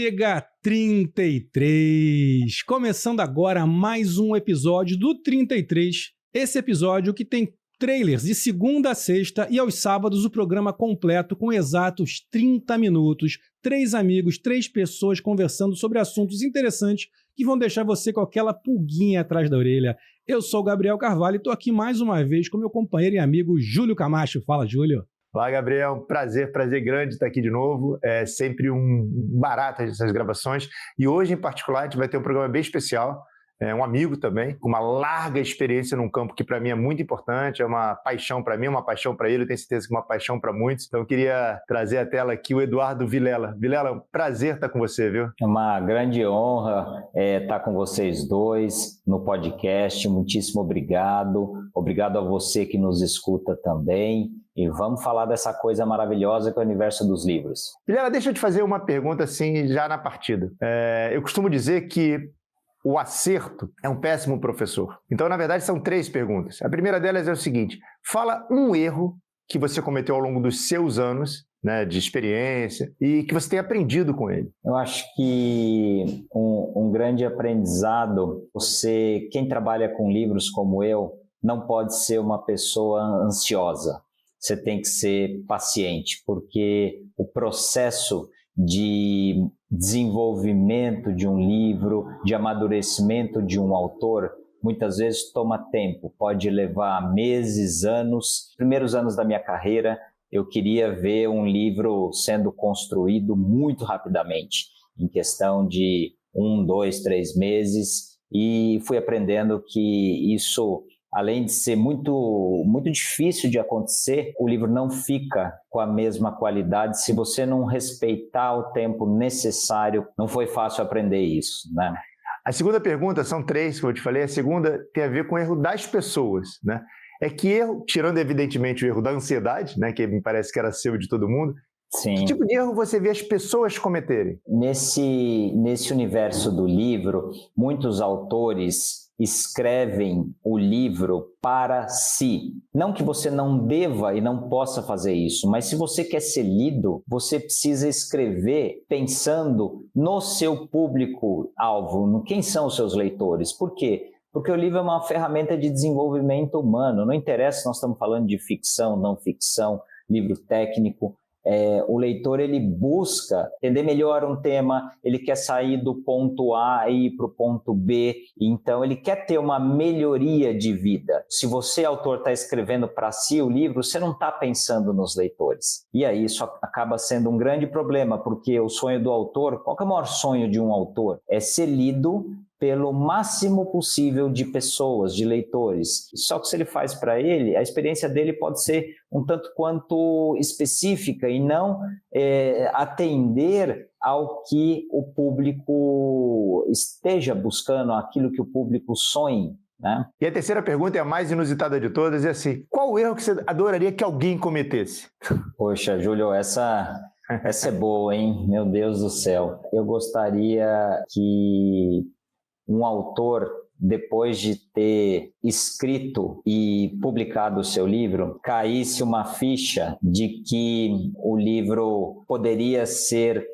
Chega 33! Começando agora mais um episódio do 33. Esse episódio que tem trailers de segunda a sexta e aos sábados o programa completo com exatos 30 minutos. 3 amigos, 3 pessoas conversando sobre assuntos interessantes que vão deixar você com aquela pulguinha atrás da orelha. Eu sou o Gabriel Carvalho e estou aqui mais uma vez com meu companheiro e amigo Júlio Camacho. Fala, Júlio. Olá, Gabriel. Prazer grande estar aqui de novo. É sempre um barato essas gravações. E hoje, em particular, a gente vai ter um programa bem especial. É um amigo também, com uma larga experiência num campo que para mim é muito importante, é uma paixão para mim, uma paixão para ele, eu tenho certeza que é uma paixão para muitos. Então eu queria trazer à tela aqui o Eduardo Vilela. Vilela, é um prazer estar com você, viu? É uma grande honra estar com vocês dois no podcast. Muitíssimo obrigado. Obrigado a você que nos escuta também. E vamos falar dessa coisa maravilhosa que é o universo dos livros. Vilela, deixa eu te fazer uma pergunta assim já na partida. Eu costumo dizer que o acerto é um péssimo professor. Então, na verdade, são 3 perguntas. A primeira delas é o seguinte: fala um erro que você cometeu ao longo dos seus anos, né, de experiência e que você tem aprendido com ele. Eu acho que um grande aprendizado, quem trabalha com livros como eu, não pode ser uma pessoa ansiosa. Você tem que ser paciente, porque o processo de desenvolvimento de um livro, de amadurecimento de um autor, muitas vezes toma tempo, pode levar meses, anos. Nos primeiros anos da minha carreira, eu queria ver um livro sendo construído muito rapidamente, em questão de 1, 2, 3 meses, e fui aprendendo que isso, além de ser muito difícil de acontecer, o livro não fica com a mesma qualidade se você não respeitar o tempo necessário. Não foi fácil aprender isso, né? A segunda pergunta, são 3 que eu te falei, a segunda tem a ver com o erro das pessoas, né? É que erro, tirando evidentemente o erro da ansiedade, né, que me parece que era seu e de todo mundo, sim. Que tipo de erro você vê as pessoas cometerem? Nesse universo do livro, muitos autores escrevem o livro para si. Não que você não deva e não possa fazer isso, mas se você quer ser lido, você precisa escrever pensando no seu público-alvo, no quem são os seus leitores. Por quê? Porque o livro é uma ferramenta de desenvolvimento humano. Não interessa se nós estamos falando de ficção, não ficção, livro técnico. O leitor, ele busca entender melhor um tema, ele quer sair do ponto A e ir para o ponto B, então ele quer ter uma melhoria de vida. Se você, autor, está escrevendo para si o livro, você não está pensando nos leitores. E aí isso acaba sendo um grande problema, porque o sonho do autor, qual que é o maior sonho de um autor? É ser lido pelo máximo possível de pessoas, de leitores. Só que se ele faz para ele, a experiência dele pode ser um tanto quanto específica e não atender ao que o público esteja buscando, aquilo que o público sonha, né? E a terceira pergunta é a mais inusitada de todas, é assim: qual o erro que você adoraria que alguém cometesse? Poxa, Júlio, essa é boa, hein? Meu Deus do céu. Eu gostaria que um autor, depois de ter escrito e publicado o seu livro, caísse uma ficha de que o livro poderia ser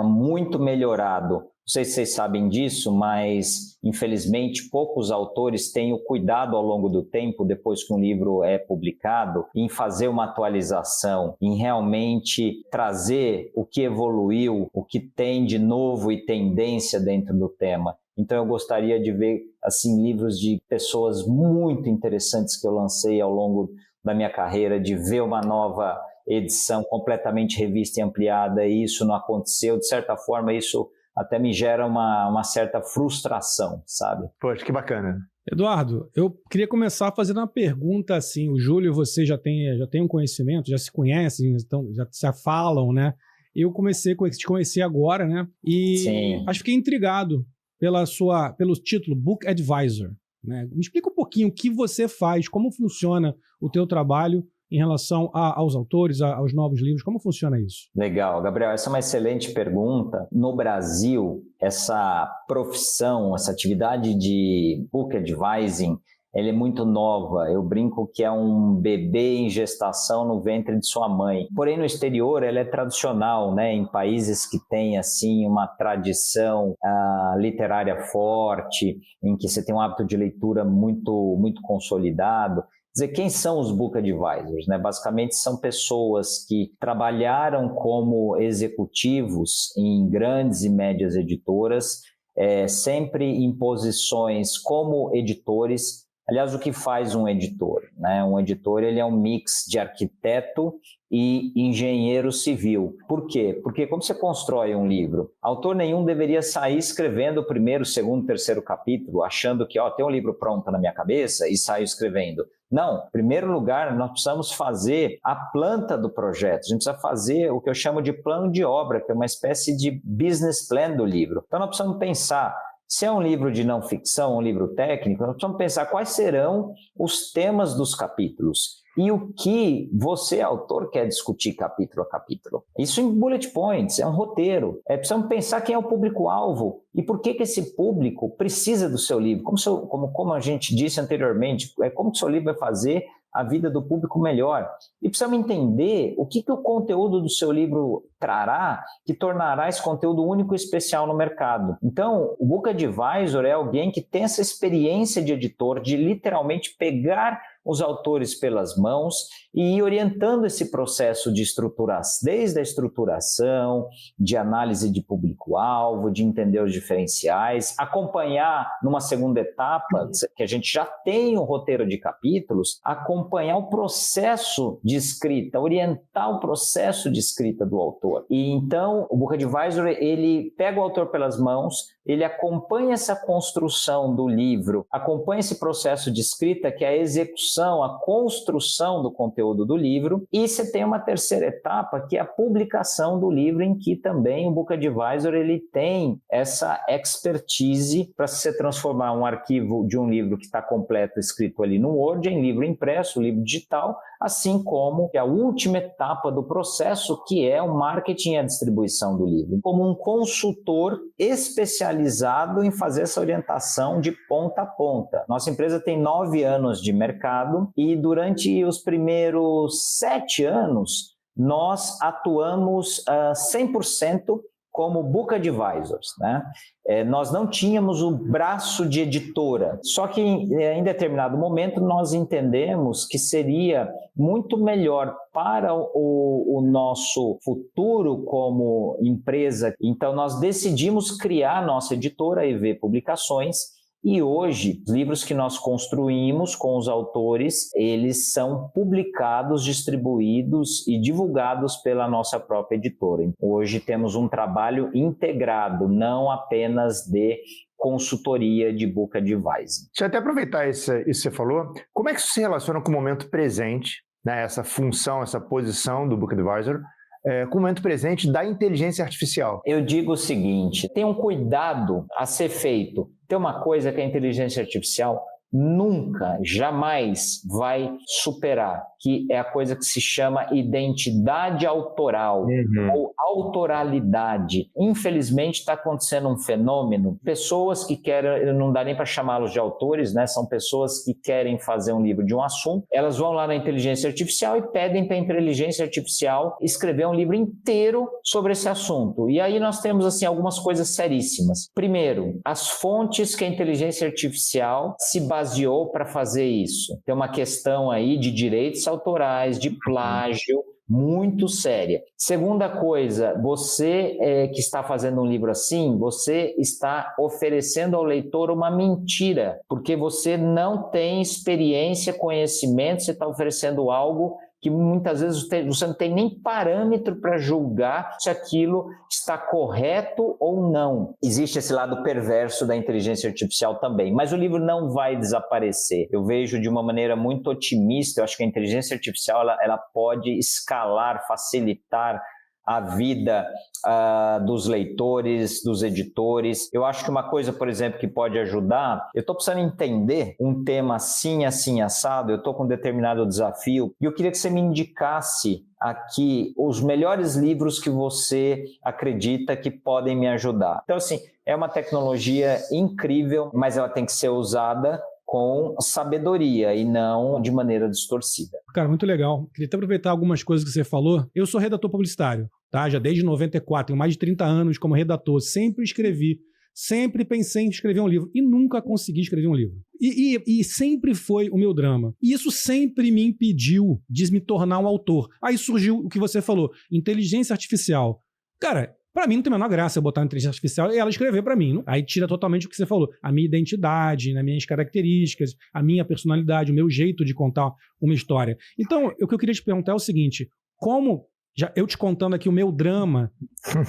muito melhorado. Não sei se vocês sabem disso, mas infelizmente poucos autores têm o cuidado ao longo do tempo, depois que um livro é publicado, em fazer uma atualização, em realmente trazer o que evoluiu, o que tem de novo e tendência dentro do tema. Então eu gostaria de ver assim, livros de pessoas muito interessantes que eu lancei ao longo da minha carreira, de ver uma nova edição completamente revista e ampliada, e isso não aconteceu. De certa forma, isso até me gera uma certa frustração, sabe? Poxa, que bacana. Eduardo, eu queria começar fazendo uma pergunta assim. O Júlio e você já tem um conhecimento, já se conhecem, então já falam, né? Eu comecei a te conhecer agora, né? E sim, acho que fiquei intrigado pelo título Book Advisor, né? Me explica um pouquinho o que você faz, como funciona o teu trabalho em relação aos autores, aos novos livros, como funciona isso? Legal, Gabriel, essa é uma excelente pergunta. No Brasil, essa profissão, essa atividade de book advising ela é muito nova. Eu brinco que é um bebê em gestação no ventre de sua mãe. Porém, no exterior, ela é tradicional, né? Em países que têm, assim, uma tradição literária forte, em que você tem um hábito de leitura muito, muito consolidado. Quer dizer, quem são os Book Advisors, né? Basicamente são pessoas que trabalharam como executivos em grandes e médias editoras, sempre em posições como editores. Aliás, o que faz um editor, né? Um editor, ele é um mix de arquiteto e engenheiro civil. Por quê? Porque como você constrói um livro, autor nenhum deveria sair escrevendo o primeiro, segundo, terceiro capítulo, achando que tem um livro pronto na minha cabeça e saio escrevendo. Não, em primeiro lugar, nós precisamos fazer a planta do projeto, a gente precisa fazer o que eu chamo de plano de obra, que é uma espécie de business plan do livro. Então nós precisamos pensar, se é um livro de não ficção, um livro técnico, nós precisamos pensar quais serão os temas dos capítulos e o que você, autor, quer discutir capítulo a capítulo. Isso em bullet points, é um roteiro. Precisamos pensar quem é o público-alvo e por que esse público precisa do seu livro. Como a gente disse anteriormente, como que o seu livro vai fazer a vida do público melhor. E precisamos entender o que o conteúdo do seu livro trará que tornará esse conteúdo único e especial no mercado. Então, o Book Advisor é alguém que tem essa experiência de editor, de literalmente pegar os autores pelas mãos e ir orientando esse processo de estruturação, desde a estruturação, de análise de público-alvo, de entender os diferenciais, acompanhar numa segunda etapa, que a gente já tem um roteiro de capítulos, acompanhar o processo de escrita, orientar o processo de escrita do autor. E então, o Book Advisor, ele pega o autor pelas mãos, ele acompanha essa construção do livro, acompanha esse processo de escrita, que é a execução, a construção do conteúdo do livro, e você tem uma terceira etapa, que é a publicação do livro, em que também o Book Advisor ele tem essa expertise para se transformar um arquivo de um livro que está completo, escrito ali no Word, em livro impresso, livro digital, assim como a última etapa do processo, que é o marketing e a distribuição do livro, como um consultor especializado em fazer essa orientação de ponta a ponta. Nossa empresa tem 9 anos de mercado e durante os primeiros 7 anos nós atuamos 100% como Book Advisors, né? Nós não tínhamos o braço de editora, só que em determinado momento nós entendemos que seria muito melhor para o nosso futuro como empresa. Então nós decidimos criar a nossa editora, a EV Publicações, e hoje, os livros que nós construímos com os autores, eles são publicados, distribuídos e divulgados pela nossa própria editora. Hoje temos um trabalho integrado, não apenas de consultoria de Book Advising. Deixa eu até aproveitar isso que você falou. Como é que isso se relaciona com o momento presente, né? Essa função, essa posição do Book Advisor, com o momento presente da inteligência artificial? Eu digo o seguinte, tem um cuidado a ser feito. Tem uma coisa que a inteligência artificial nunca, jamais vai superar, que é a coisa que se chama identidade autoral ou autoralidade. Infelizmente está acontecendo um fenômeno, pessoas que querem, não dá nem para chamá-los de autores, né? São pessoas que querem fazer um livro de um assunto, elas vão lá na inteligência artificial e pedem para a inteligência artificial escrever um livro inteiro sobre esse assunto. E aí nós temos assim algumas coisas seríssimas. Primeiro, as fontes que a inteligência artificial se baseou para fazer isso. Tem uma questão aí de direitos autorais, de plágio, muito séria. Segunda coisa, você que está fazendo um livro assim, você está oferecendo ao leitor uma mentira, porque você não tem experiência, conhecimento, você está oferecendo algo que muitas vezes você não tem nem parâmetro para julgar se aquilo está correto ou não. Existe esse lado perverso da inteligência artificial também, mas o livro não vai desaparecer. Eu vejo de uma maneira muito otimista, eu acho que a inteligência artificial ela pode escalar, facilitar a vida dos leitores, dos editores. Eu acho que uma coisa, por exemplo, que pode ajudar, eu estou precisando entender um tema assim, assim, assado, eu estou com um determinado desafio, e eu queria que você me indicasse aqui os melhores livros que você acredita que podem me ajudar. Então, assim, é uma tecnologia incrível, mas ela tem que ser usada com sabedoria e não de maneira distorcida. Cara, muito legal. Queria até aproveitar algumas coisas que você falou. Eu sou redator publicitário, tá? Já desde 94, tenho mais de 30 anos como redator. Sempre escrevi, sempre pensei em escrever um livro e nunca consegui escrever um livro. E sempre foi o meu drama. E isso sempre me impediu de me tornar um autor. Aí surgiu o que você falou, inteligência artificial. Cara, pra mim não tem a menor graça eu botar uma inteligência artificial e ela escrever pra mim. Não? Aí tira totalmente o que você falou. A minha identidade, as minhas características, a minha personalidade, o meu jeito de contar uma história. Então, o que eu queria te perguntar é o seguinte, eu te contando aqui o meu drama,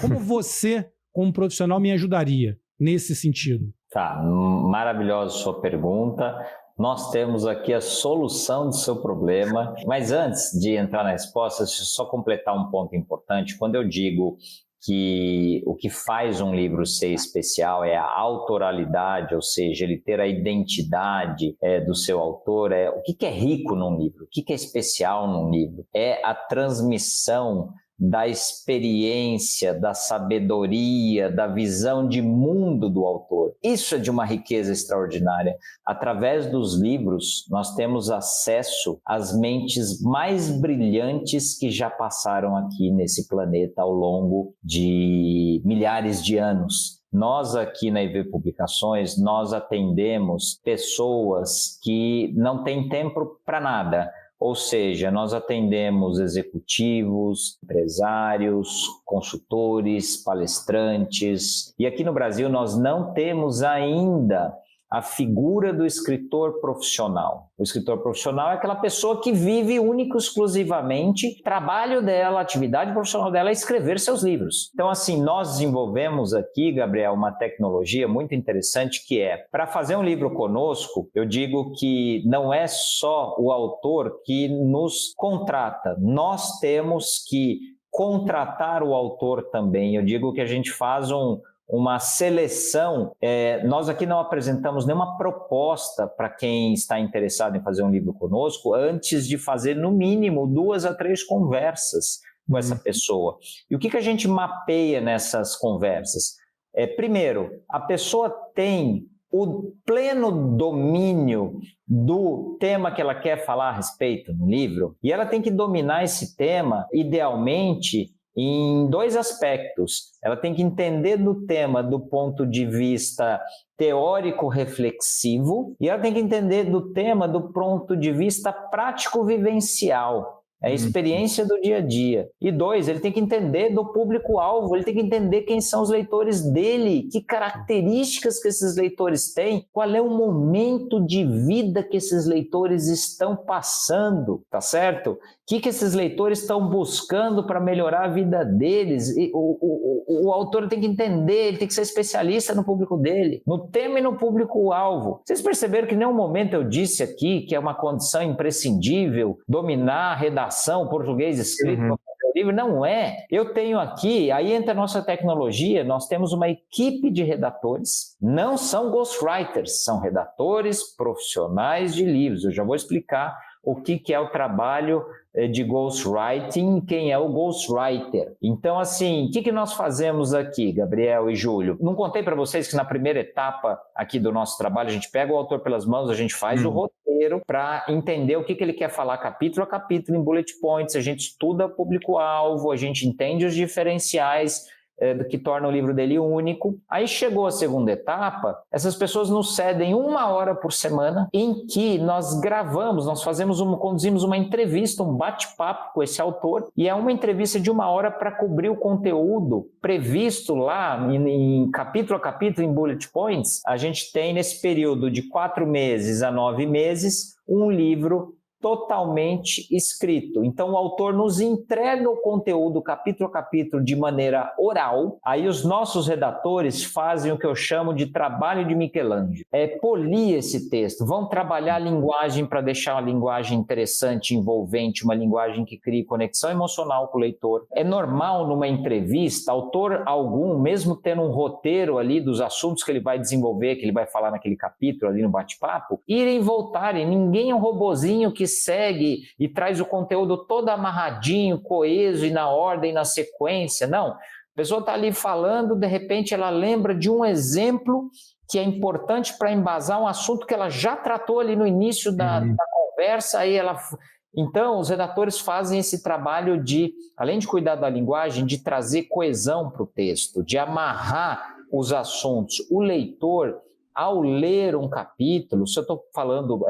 como você, como profissional, me ajudaria nesse sentido? Tá, maravilhosa sua pergunta. Nós temos aqui a solução do seu problema. Mas antes de entrar na resposta, deixa eu só completar um ponto importante. Quando eu digo que o que faz um livro ser especial é a autoralidade, ou seja, ele ter a identidade do seu autor. O que é rico num livro? O que é especial num livro? É a transmissão da experiência, da sabedoria, da visão de mundo do autor. Isso é de uma riqueza extraordinária. Através dos livros, nós temos acesso às mentes mais brilhantes que já passaram aqui nesse planeta ao longo de milhares de anos. Nós aqui na EV Publicações, nós atendemos pessoas que não têm tempo para nada. Ou seja, nós atendemos executivos, empresários, consultores, palestrantes. E aqui no Brasil nós não temos ainda a figura do escritor profissional. O escritor profissional é aquela pessoa que vive único e exclusivamente, trabalho dela, atividade profissional dela é escrever seus livros. Então, assim, nós desenvolvemos aqui, Gabriel, uma tecnologia muito interessante que para fazer um livro conosco, eu digo que não é só o autor que nos contrata, nós temos que contratar o autor também. Eu digo que a gente faz uma seleção, nós aqui não apresentamos nenhuma proposta para quem está interessado em fazer um livro conosco antes de fazer no mínimo 2 a 3 conversas com essa pessoa. E o que a gente mapeia nessas conversas? Primeiro, a pessoa tem o pleno domínio do tema que ela quer falar a respeito no livro, e ela tem que dominar esse tema, idealmente, em 2 aspectos. Ela tem que entender do tema do ponto de vista teórico-reflexivo e ela tem que entender do tema do ponto de vista prático-vivencial. É a experiência do dia a dia. E 2, ele tem que entender do público-alvo, ele tem que entender quem são os leitores dele, que características que esses leitores têm, qual é o momento de vida que esses leitores estão passando, tá certo? O que esses leitores estão buscando para melhorar a vida deles. E o autor tem que entender, ele tem que ser especialista no público dele, no tema e no público-alvo. Vocês perceberam que em nenhum momento eu disse aqui que é uma condição imprescindível dominar a redação, português escrito, livro? Não é. Eu tenho aqui, aí entra a nossa tecnologia, nós temos uma equipe de redatores, não são ghostwriters, são redatores profissionais de livros. Eu já vou explicar o que é o trabalho de ghostwriting, quem é o ghostwriter. Então, assim, o que nós fazemos aqui, Gabriel e Júlio? Não contei para vocês que na primeira etapa aqui do nosso trabalho, a gente pega o autor pelas mãos, a gente faz o roteiro para entender o que ele quer falar capítulo a capítulo em bullet points, a gente estuda o público-alvo, a gente entende os diferenciais que torna o livro dele único. Aí chegou a segunda etapa, essas pessoas nos cedem 1 hora por semana em que nós gravamos, nós conduzimos uma entrevista, um bate-papo com esse autor, e é uma entrevista de 1 hora para cobrir o conteúdo previsto lá em capítulo a capítulo, em bullet points. A gente tem nesse período de 4 meses a 9 meses um livro totalmente escrito. Então o autor nos entrega o conteúdo capítulo a capítulo de maneira oral, aí os nossos redatores fazem o que eu chamo de trabalho de Michelangelo, polir esse texto, vão trabalhar a linguagem para deixar uma linguagem interessante, envolvente, uma linguagem que crie conexão emocional com o leitor. É normal numa entrevista, autor algum, mesmo tendo um roteiro ali dos assuntos que ele vai desenvolver, que ele vai falar naquele capítulo ali no bate-papo, irem e voltarem. Ninguém é um robozinho que segue e traz o conteúdo todo amarradinho, coeso e na ordem, na sequência. Não, a pessoa está ali falando, de repente ela lembra de um exemplo que é importante para embasar um assunto que ela já tratou ali no início da conversa, aí ela... Então, os redatores fazem esse trabalho de, além de cuidar da linguagem, de trazer coesão para o texto, de amarrar os assuntos. O leitor, ao ler um capítulo, se eu estou falando,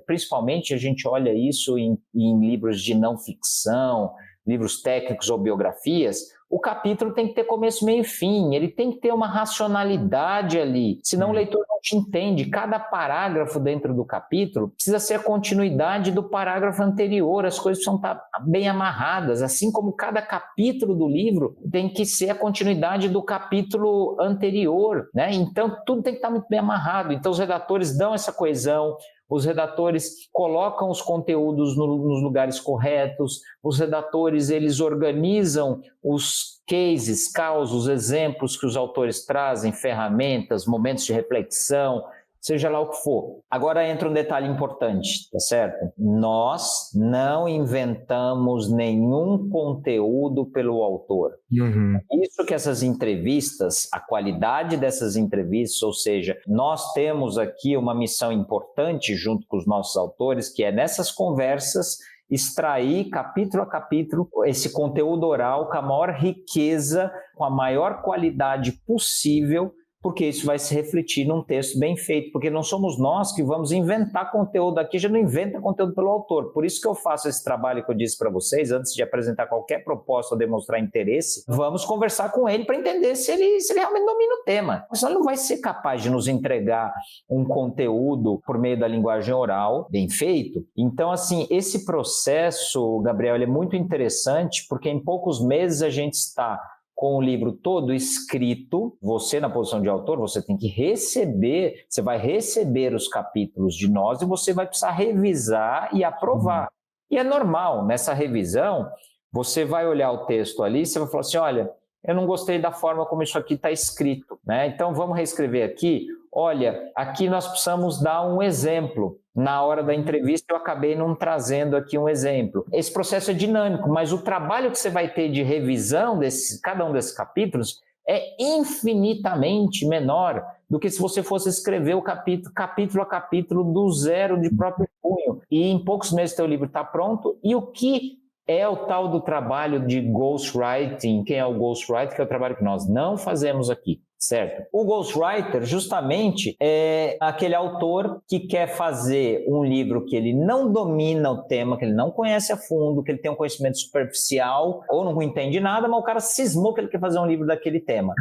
principalmente a gente olha isso em livros de não ficção, livros técnicos ou biografias, o capítulo tem que ter começo, meio e fim, ele tem que ter uma racionalidade ali, senão o leitor não te entende. Cada parágrafo dentro do capítulo precisa ser a continuidade do parágrafo anterior, as coisas precisam estar bem amarradas, assim como cada capítulo do livro tem que ser a continuidade do capítulo anterior, né? Então tudo tem que estar muito bem amarrado, então os redatores dão essa coesão, os redatores colocam os conteúdos nos lugares corretos, os redatores eles organizam os cases, causos, exemplos que os autores trazem, ferramentas, momentos de reflexão, seja lá o que for. Agora entra um detalhe importante, tá certo? Nós não inventamos nenhum conteúdo pelo autor. Isso que essas entrevistas, a qualidade dessas entrevistas, ou seja, nós temos aqui uma missão importante junto com os nossos autores, que é nessas conversas extrair capítulo a capítulo esse conteúdo oral com a maior riqueza, com a maior qualidade possível, porque isso vai se refletir num texto bem feito, porque não somos nós que vamos inventar conteúdo aqui, já não inventa conteúdo pelo autor. Por isso que eu faço esse trabalho que eu disse para vocês, antes de apresentar qualquer proposta ou demonstrar interesse, vamos conversar com ele para entender se ele realmente domina o tema. Senão ele não vai ser capaz de nos entregar um conteúdo por meio da linguagem oral bem feito. Então, assim, esse processo, Gabriel, ele é muito interessante, porque em poucos meses a gente está com o livro todo escrito, você na posição de autor, você tem que receber, você vai receber os capítulos de nós e você vai precisar revisar e aprovar. E é normal, nessa revisão, você vai olhar o texto ali e você vai falar assim, olha, eu não gostei da forma como isso aqui está escrito, né? Então vamos reescrever aqui. Olha, aqui nós precisamos dar um exemplo. Na hora da entrevista eu acabei não trazendo aqui um exemplo. Esse processo é dinâmico, mas o trabalho que você vai ter de revisão de cada um desses capítulos é infinitamente menor do que se você fosse escrever o capítulo a capítulo do zero de próprio punho. E em poucos meses teu livro está pronto. E o que é o tal do trabalho de ghostwriting? Quem é o ghostwriter? Que é o trabalho que nós não fazemos aqui. Certo? O ghostwriter justamente é aquele autor que quer fazer um livro que ele não domina o tema, que ele não conhece a fundo, que ele tem um conhecimento superficial ou não entende nada, mas o cara cismou que ele quer fazer um livro daquele tema.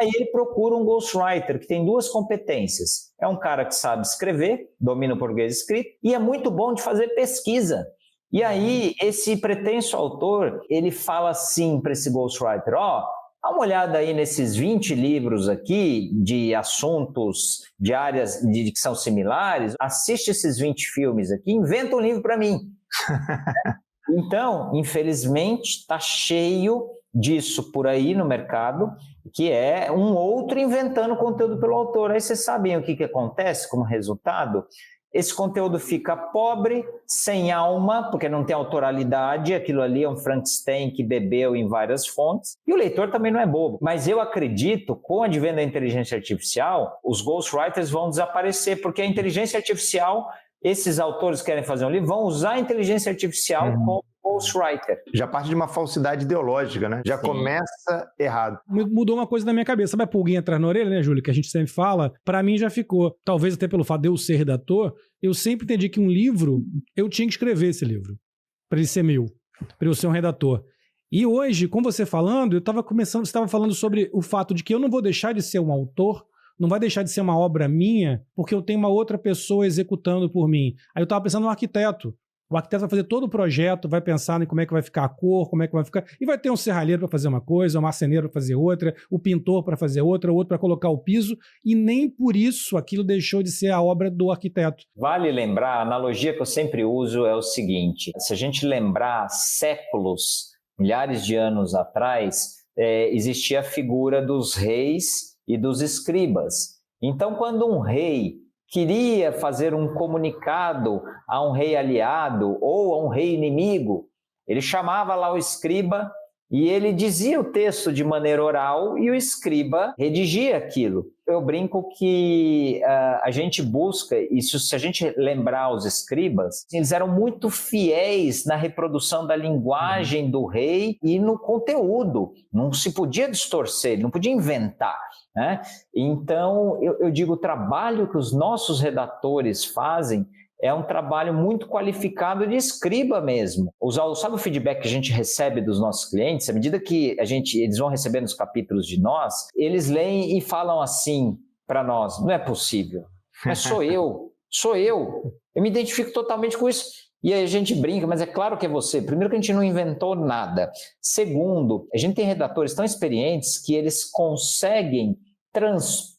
Aí ele procura um ghostwriter que tem duas competências. É um cara que sabe escrever, domina o português escrito e é muito bom de fazer pesquisa. E aí esse pretenso autor, ele fala assim para esse ghostwriter, dá uma olhada aí nesses 20 livros aqui de assuntos de áreas que são similares, assiste esses 20 filmes aqui, inventa um livro para mim. Então, infelizmente, está cheio disso por aí no mercado, que é um outro inventando conteúdo pelo autor. Aí vocês sabem o que acontece como resultado? Esse conteúdo fica pobre, sem alma, porque não tem autoralidade, aquilo ali é um Frankenstein que bebeu em várias fontes, e o leitor também não é bobo. Mas eu acredito, com o advento da inteligência artificial, os ghostwriters vão desaparecer, porque a inteligência artificial, esses autores que querem fazer um livro, vão usar a inteligência artificial como ghostwriter. Já parte de uma falsidade ideológica, né? Já começa errado. Mudou uma coisa na minha cabeça. Sabe a pulguinha atrás na orelha, né, Júlio? Que a gente sempre fala. Pra mim já ficou. Talvez até pelo fato de eu ser redator, eu sempre entendi que um livro, eu tinha que escrever esse livro. Pra ele ser meu. Pra eu ser um redator. E hoje, com você falando, você estava falando sobre o fato de que eu não vou deixar de ser um autor, não vai deixar de ser uma obra minha, porque eu tenho uma outra pessoa executando por mim. Aí eu estava pensando no arquiteto. O arquiteto vai fazer todo o projeto, vai pensar em como é que vai ficar a cor, como é que vai ficar... E vai ter um serralheiro para fazer uma coisa, um marceneiro para fazer outra, o pintor para fazer outra, o outro para colocar o piso, e nem por isso aquilo deixou de ser a obra do arquiteto. Vale lembrar, a analogia que eu sempre uso é o seguinte, se a gente lembrar séculos, milhares de anos atrás, existia a figura dos reis e dos escribas. Então, quando um rei queria fazer um comunicado a um rei aliado ou a um rei inimigo, ele chamava lá o escriba e ele dizia o texto de maneira oral e o escriba redigia aquilo. eu brinco que a gente busca, isso se a gente lembrar os escribas, eles eram muito fiéis na reprodução da linguagem do rei e no conteúdo. Não se podia distorcer, não podia inventar, né? Então, eu digo, o trabalho que os nossos redatores fazem é um trabalho muito qualificado de escriba mesmo. Sabe o feedback que a gente recebe dos nossos clientes? À medida que eles vão recebendo os capítulos de nós, eles leem e falam assim para nós: não é possível, mas sou eu. Eu me identifico totalmente com isso. E aí a gente brinca, mas é claro que é você. Primeiro que a gente não inventou nada. Segundo, a gente tem redatores tão experientes que eles conseguem transpor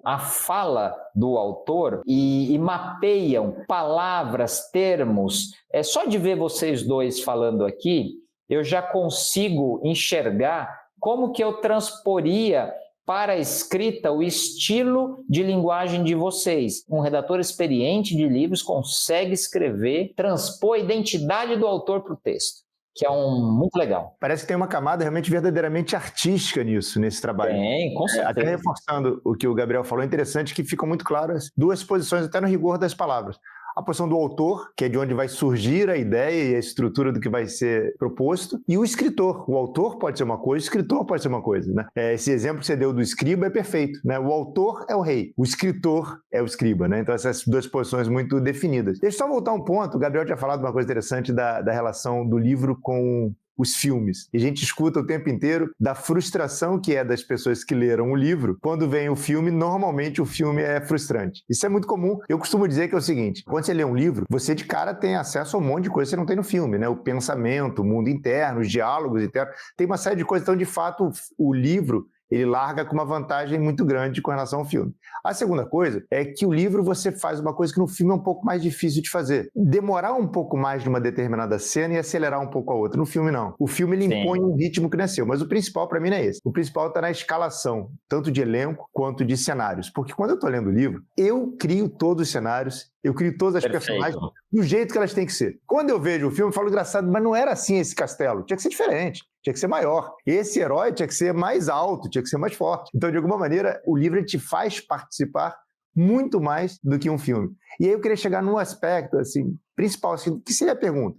a fala do autor e mapeiam palavras, termos. Só de ver vocês dois falando aqui, eu já consigo enxergar como que eu transporia para a escrita o estilo de linguagem de vocês. Um redator experiente de livros consegue escrever, transpor a identidade do autor para o texto, que é muito legal. Parece que tem uma camada realmente verdadeiramente artística nesse trabalho. Tem, com certeza. Até reforçando o que o Gabriel falou, é interessante que ficam muito claras duas posições, até no rigor das palavras. A posição do autor, que é de onde vai surgir a ideia e a estrutura do que vai ser proposto, e o escritor. O autor pode ser uma coisa, o escritor pode ser uma coisa, né? Esse exemplo que você deu do escriba é perfeito, né? O autor é o rei, o escritor é o escriba, né? Então essas duas posições muito definidas. Deixa eu só voltar um ponto, o Gabriel tinha falado uma coisa interessante da relação do livro com os filmes. E a gente escuta o tempo inteiro da frustração que é das pessoas que leram o livro. Quando vem o filme, normalmente o filme é frustrante. Isso é muito comum. Eu costumo dizer que é o seguinte: quando você lê um livro, você de cara tem acesso a um monte de coisa que você não tem no filme, né? O pensamento, o mundo interno, os diálogos internos. Tem uma série de coisas. Então, de fato, o livro ele larga com uma vantagem muito grande com relação ao filme. A segunda coisa é que o livro você faz uma coisa que no filme é um pouco mais difícil de fazer. Demorar um pouco mais numa determinada cena e acelerar um pouco a outra. No filme, não. O filme ele impõe um ritmo que não é seu, mas o principal para mim não é esse. O principal está na escalação, tanto de elenco quanto de cenários. Porque quando eu estou lendo o livro, eu crio todos os cenários, eu crio todas as personagens do jeito que elas têm que ser. Quando eu vejo o filme, eu falo, engraçado, mas não era assim esse castelo. Tinha que ser diferente. Tinha que ser maior. Esse herói tinha que ser mais alto, tinha que ser mais forte. Então, de alguma maneira, o livro te faz participar muito mais do que um filme. E aí eu queria chegar num aspecto assim, principal, assim, que seria a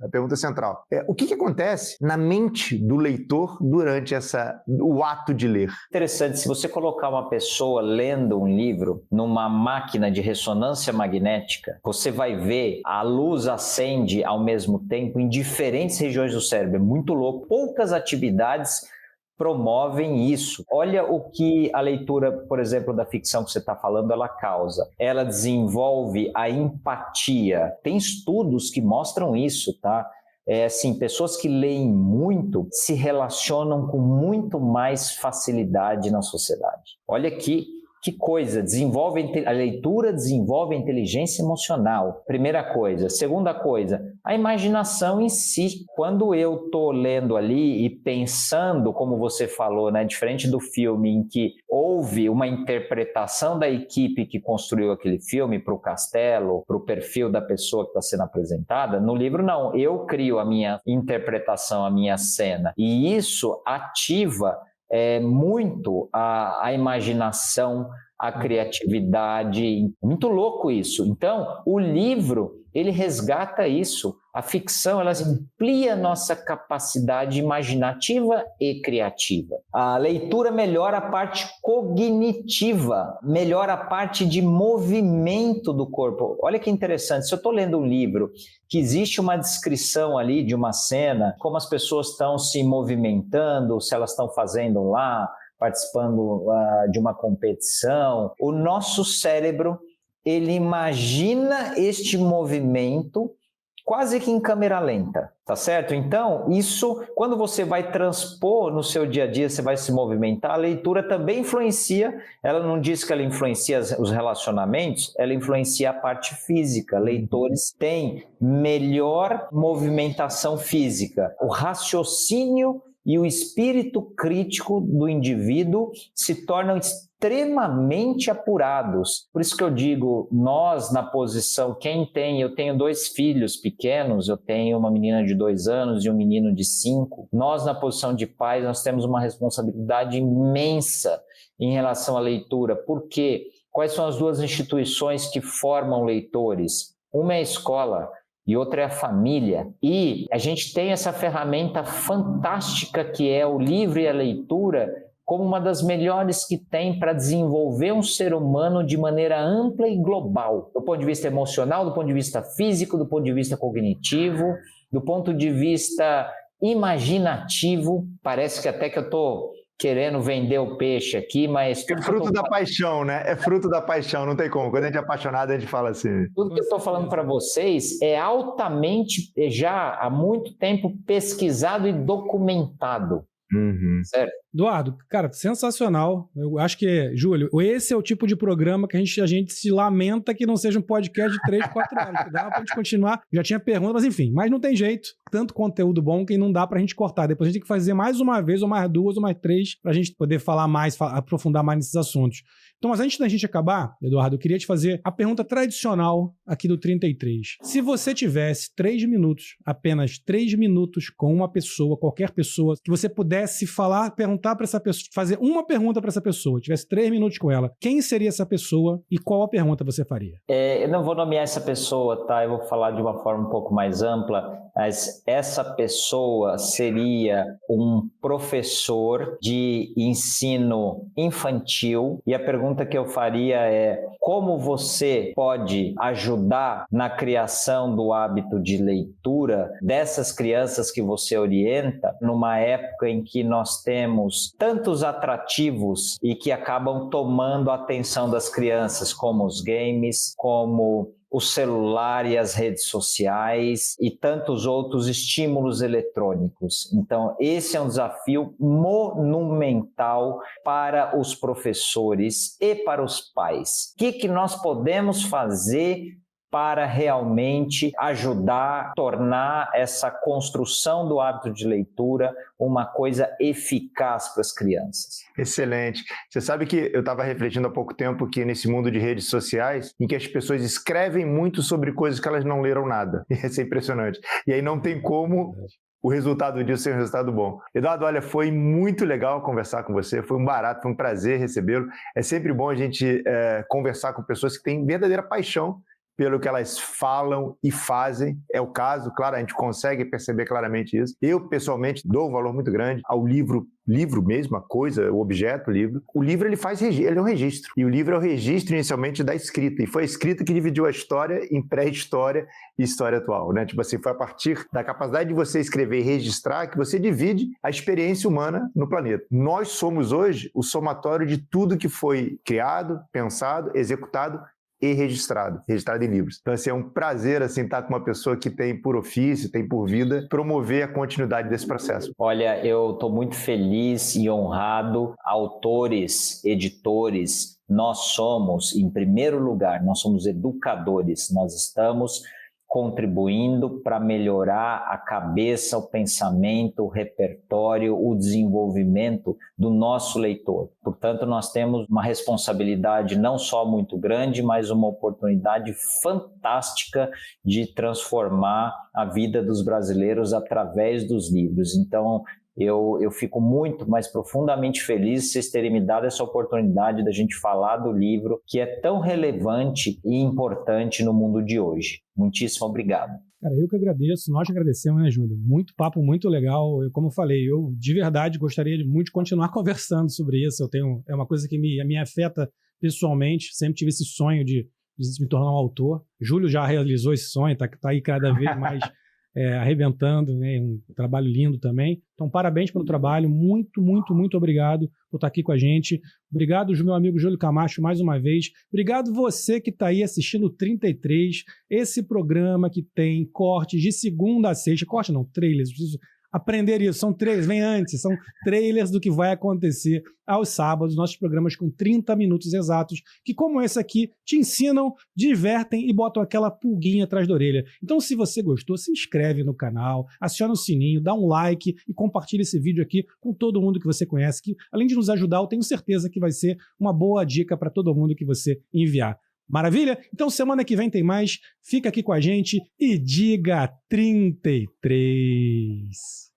pergunta central. O que acontece na mente do leitor durante o ato de ler? Interessante, se você colocar uma pessoa lendo um livro numa máquina de ressonância magnética, você vai ver a luz acende ao mesmo tempo em diferentes regiões do cérebro. É muito louco. Poucas atividades promovem isso. Olha o que a leitura, por exemplo, da ficção que você está falando, ela causa. Ela desenvolve a empatia. Tem estudos que mostram isso, tá? Assim, pessoas que leem muito se relacionam com muito mais facilidade na sociedade. Olha aqui. Que coisa, a leitura desenvolve a inteligência emocional, primeira coisa. Segunda coisa, a imaginação em si. Quando eu estou lendo ali e pensando, como você falou, né, diferente do filme em que houve uma interpretação da equipe que construiu aquele filme para o castelo, para o perfil da pessoa que está sendo apresentada, no livro não, eu crio a minha interpretação, a minha cena. E isso ativa muito a imaginação, a criatividade. Muito louco isso. Então, o livro, ele resgata isso. A ficção, ela amplia a nossa capacidade imaginativa e criativa. A leitura melhora a parte cognitiva, melhora a parte de movimento do corpo. Olha que interessante, se eu estou lendo um livro que existe uma descrição ali de uma cena, como as pessoas estão se movimentando, se elas estão fazendo lá, participando de uma competição, o nosso cérebro, ele imagina este movimento quase que em câmera lenta, tá certo? Então, isso, quando você vai transpor no seu dia a dia, você vai se movimentar, a leitura também influencia, ela não diz que ela influencia os relacionamentos, ela influencia a parte física. Leitores têm melhor movimentação física, o raciocínio e o espírito crítico do indivíduo se tornam extremamente apurados. Por isso que eu digo, nós na posição, eu tenho 2 filhos pequenos, eu tenho uma menina de 2 anos e um menino de 5, nós na posição de pais, nós temos uma responsabilidade imensa em relação à leitura. Por quê? Quais são as 2 instituições que formam leitores? Uma é a escola e outra é a família. E a gente tem essa ferramenta fantástica que é o livro e a leitura como uma das melhores que tem para desenvolver um ser humano de maneira ampla e global. Do ponto de vista emocional, do ponto de vista físico, do ponto de vista cognitivo, do ponto de vista imaginativo. Parece que até que eu estou querendo vender o peixe aqui, mas... É fruto da paixão, né? É fruto da paixão, não tem como. Quando a gente é apaixonado, a gente fala assim. Tudo que eu estou falando para vocês é altamente, já há muito tempo, pesquisado e documentado. Certo? Eduardo, cara, sensacional. Eu acho que, Júlio, esse é o tipo de programa que a gente se lamenta que não seja um podcast de 3, 4 horas. Que dava pra gente continuar. Já tinha pergunta, mas enfim. Mas não tem jeito. Tanto conteúdo bom que não dá pra gente cortar. Depois a gente tem que fazer mais uma vez, ou mais 2, ou mais 3, pra gente poder falar mais, aprofundar mais nesses assuntos. Então, mas antes da gente acabar, Eduardo, eu queria te fazer a pergunta tradicional aqui do 33. Se você tivesse 3 minutos, apenas 3 minutos com uma pessoa, qualquer pessoa, que você pudesse falar, perguntar para essa pessoa, fazer uma pergunta para essa pessoa, tivesse 3 minutos com ela, quem seria essa pessoa e qual a pergunta você faria? Eu não vou nomear essa pessoa, tá? Eu vou falar de uma forma um pouco mais ampla, mas essa pessoa seria um professor de ensino infantil e a pergunta que eu faria é: como você pode ajudar na criação do hábito de leitura dessas crianças que você orienta numa época em que nós temos tantos atrativos e que acabam tomando a atenção das crianças, como os games, como o celular e as redes sociais e tantos outros estímulos eletrônicos. Então, esse é um desafio monumental para os professores e para os pais. O que nós podemos fazer para realmente ajudar a tornar essa construção do hábito de leitura uma coisa eficaz para as crianças? Excelente. Você sabe que eu estava refletindo há pouco tempo que nesse mundo de redes sociais, em que as pessoas escrevem muito sobre coisas que elas não leram nada. Isso é impressionante. E aí não tem como o resultado disso ser um resultado bom. Eduardo, olha, foi muito legal conversar com você, foi um barato, foi um prazer recebê-lo. É sempre bom a gente conversar com pessoas que têm verdadeira paixão pelo que elas falam e fazem. É o caso, claro, a gente consegue perceber claramente isso. Eu, pessoalmente, dou um valor muito grande ao livro mesmo, a coisa, o objeto, o livro. O livro, ele é um registro. E o livro é o registro, inicialmente, da escrita. E foi a escrita que dividiu a história em pré-história e história atual, né? Tipo assim, foi a partir da capacidade de você escrever e registrar que você divide a experiência humana no planeta. Nós somos, hoje, o somatório de tudo que foi criado, pensado, executado e registrado em livros. Então, assim, é um prazer, assim, estar com uma pessoa que tem por ofício, tem por vida, promover a continuidade desse processo. Olha, eu estou muito feliz e honrado. Autores, editores, nós somos, em primeiro lugar, nós somos educadores, nós estamos contribuindo para melhorar a cabeça, o pensamento, o repertório, o desenvolvimento do nosso leitor. Portanto, nós temos uma responsabilidade não só muito grande, mas uma oportunidade fantástica de transformar a vida dos brasileiros através dos livros. Então, eu fico muito, mais profundamente feliz de vocês terem me dado essa oportunidade da gente falar do livro que é tão relevante e importante no mundo de hoje. Muitíssimo obrigado. Cara, eu que agradeço, nós que agradecemos, né, Júlio? Muito papo, muito legal. Como eu falei, eu de verdade gostaria muito de continuar conversando sobre isso. É uma coisa que me afeta pessoalmente, sempre tive esse sonho de me tornar um autor. Júlio já realizou esse sonho, tá aí cada vez mais arrebentando, né? Um trabalho lindo também. Então, parabéns pelo trabalho, muito, muito, muito obrigado por estar aqui com a gente. Obrigado, meu amigo Júlio Camacho, mais uma vez. Obrigado você que está aí assistindo o 33, esse programa que tem cortes de segunda a sexta, corte não, trailers, preciso aprender isso. São trailers, vem antes, são trailers do que vai acontecer aos sábados, nossos programas com 30 minutos exatos, que como esse aqui, te ensinam, divertem e botam aquela pulguinha atrás da orelha. Então, se você gostou, se inscreve no canal, aciona o sininho, dá um like e compartilha esse vídeo aqui com todo mundo que você conhece, que além de nos ajudar, eu tenho certeza que vai ser uma boa dica para todo mundo que você enviar. Maravilha? Então semana que vem tem mais. Fica aqui com a gente e diga 33.